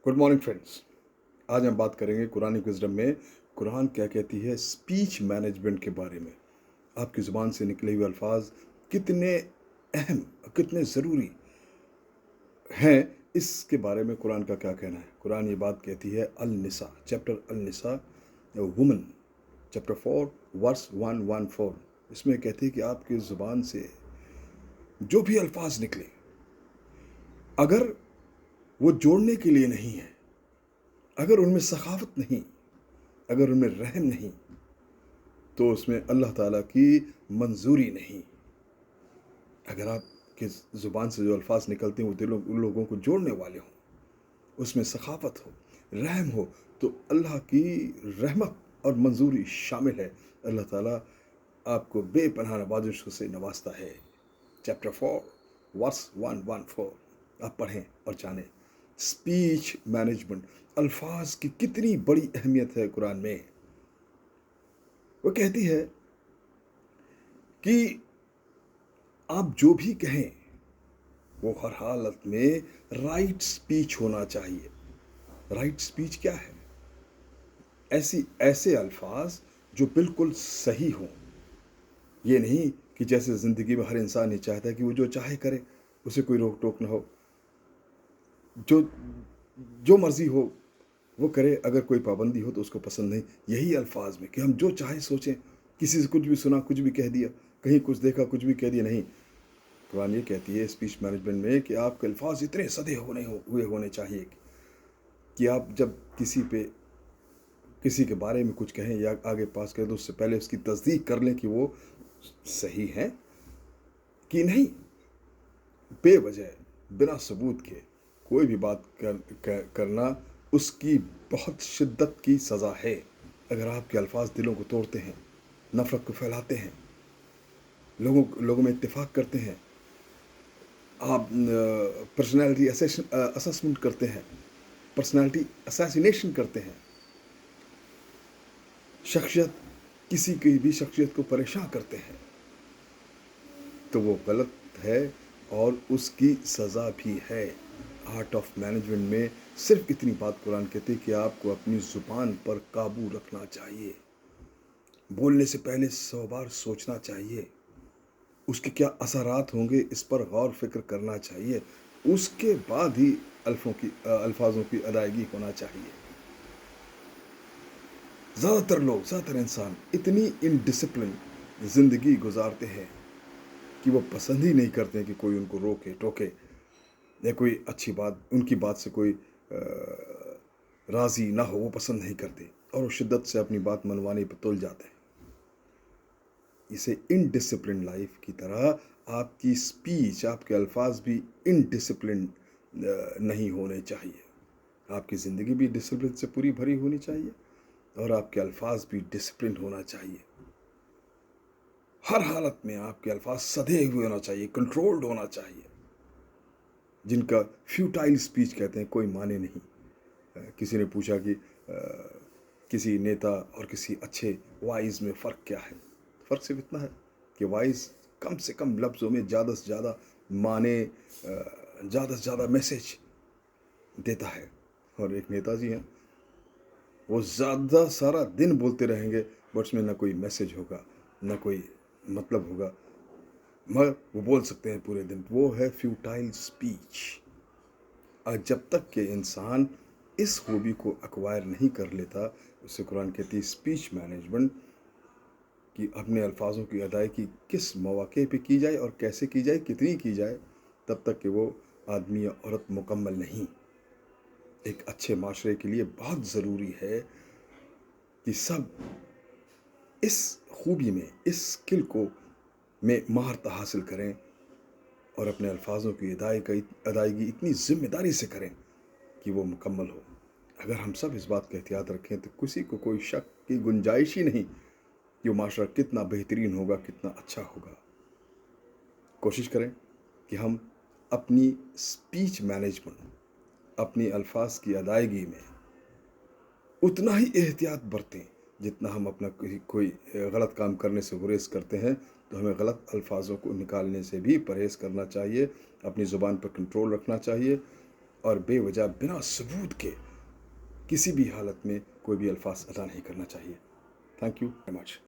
Good morning friends. आज हम बात करेंगे कुरानी विज़डम में कुरान क्या कहती है स्पीच मैनेजमेंट के बारे में। आपकी ज़ुबान से निकले हुए अल्फाज कितने अहम, कितने ज़रूरी हैं, इसके बारे में कुरान का क्या कहना है। कुरान ये बात कहती है अल निसा चैप्टर अल निसा वुमन चैप्टर 4 वर्स 114। इसमें कहती है कि आपकी ज़ुबान से जो भी अल्फाज निकले, अगर वो जोड़ने के लिए नहीं है, अगर उनमें सखावत नहीं, अगर उनमें रहम नहीं, तो उसमें अल्लाह ताला की मंजूरी नहीं। अगर आपकी ज़ुबान से जो अल्फाज निकलते हैं वो दिलों उन लोगों को जोड़ने वाले हों, उसमें सखावत हो, रहम हो, तो अल्लाह की रहमत और मंजूरी शामिल है। अल्लाह ताला आपको बेपनाह नवाजिशों से नवाजता है। चैप्टर 4 वर्स 114 आप पढ़ें और जानें। स्पीच मैनेजमेंट, अल्फाज की कितनी बड़ी अहमियत है कुरान में। वो कहती है कि आप जो भी कहें वो हर हालत में राइट स्पीच होना चाहिए। राइट स्पीच क्या है? ऐसे अल्फाज जो बिल्कुल सही हों। ये नहीं कि जैसे ज़िंदगी में हर इंसान ये चाहता है कि वो जो चाहे करे, उसे कोई रोक टोक ना हो, जो जो मर्जी हो वो करे, अगर कोई पाबंदी हो तो उसको पसंद नहीं। यही अल्फाज में कि हम जो चाहे सोचें, किसी से कुछ भी सुना कुछ भी कह दिया, कहीं कुछ देखा कुछ भी कह दिया, नहीं। कुरान ये कहती है स्पीच मैनेजमेंट में कि आपके अल्फाज इतने सदे हुए होने चाहिए कि आप जब किसी के बारे में कुछ कहें या आगे पास करें तो उससे पहले उसकी तस्दीक कर लें कि वो सही है कि नहीं। बेवजह बिना सबूत के कोई भी बात करना उसकी बहुत शिद्दत की सज़ा है। अगर आपके अल्फाज दिलों को तोड़ते हैं, नफ़रत को फैलाते हैं, लोगों में इत्तेफाक करते हैं, आप पर्सनैलिटी असेसमेंट करते हैं, पर्सनैलिटी असैसिनेशन करते हैं, शख्सियत किसी की भी शख्सियत को परेशान करते हैं, तो वो गलत है और उसकी सज़ा भी है। आर्ट ऑफ मैनेजमेंट में सिर्फ इतनी बात कुरान कहती है कि आपको अपनी ज़ुबान पर काबू रखना चाहिए। बोलने से पहले 100 बार सोचना चाहिए, उसके क्या असरात होंगे इस पर गौर फिक्र करना चाहिए, उसके बाद ही अल्फाजों की अदायगी होना चाहिए। ज़्यादातर इंसान इतनी इनडिसिप्लिन ज़िंदगी गुजारते हैं कि वो पसंद ही नहीं करते हैं कि कोई उनको रोके टोके या कोई अच्छी बात, उनकी बात से कोई राज़ी ना हो, वो पसंद नहीं करते और वो शिद्दत से अपनी बात मनवाने पर तुल जाते हैं। इसे इनडिसिप्लिन लाइफ की तरह आपकी स्पीच, आपके अल्फाज भी इनडिसिप्लिन नहीं होने चाहिए। आपकी ज़िंदगी भी डिसिप्लिन से पूरी भरी होनी चाहिए और आपके अल्फाज भी डिसिप्लिन होना चाहिए। हर हालत में आपके अल्फाज सधे हुए होना चाहिए, कंट्रोल्ड होना चाहिए, जिनका फ्यूटाइल स्पीच कहते हैं, कोई माने नहीं। किसी ने पूछा कि किसी नेता और किसी अच्छे वाइज में फ़र्क क्या है? फ़र्क सिर्फ इतना है कि वाइज कम से कम लफ्ज़ों में ज़्यादा से ज़्यादा माने, ज़्यादा से ज़्यादा मैसेज देता है। और एक नेताजी हैं, वो ज़्यादा सारा दिन बोलते रहेंगे बट उसमें ना कोई मैसेज होगा, ना कोई मतलब होगा, मगर वो बोल सकते हैं पूरे दिन। वो है फ्यूटाइल स्पीच। और जब तक कि इंसान इस खूबी को एक्वायर नहीं कर लेता, उससे कुरान कहती है स्पीच मैनेजमेंट कि अपने अल्फाजों की अदायगी किस मौके पे की जाए और कैसे की जाए, कितनी की जाए, तब तक कि वो आदमी या औरत मुकम्मल नहीं। एक अच्छे माशरे के लिए बहुत ज़रूरी है कि सब इस खूबी में, इस स्किल को में महारत हासिल करें और अपने अल्फाजों की अदायगी इतनी ज़िम्मेदारी से करें कि वो मुकम्मल हो। अगर हम सब इस बात का एहतियात रखें तो किसी को कोई शक की गुंजाइश ही नहीं कि वो माशरा कितना बेहतरीन होगा, कितना अच्छा होगा। कोशिश करें कि हम अपनी स्पीच मैनेजमेंट, अपनी अल्फाज की अदायगी में उतना ही एहतियात बरतें जितना हम अपना कोई गलत काम करने से गुरेज करते हैं। तो हमें गलत अल्फाजों को निकालने से भी परहेज़ करना चाहिए, अपनी ज़ुबान पर कंट्रोल रखना चाहिए اور بے وجہ بنا ثبوت کے کسی بھی حالت میں کوئی بھی الفاظ ادا نہیں کرنا چاہیے. Thank you very much.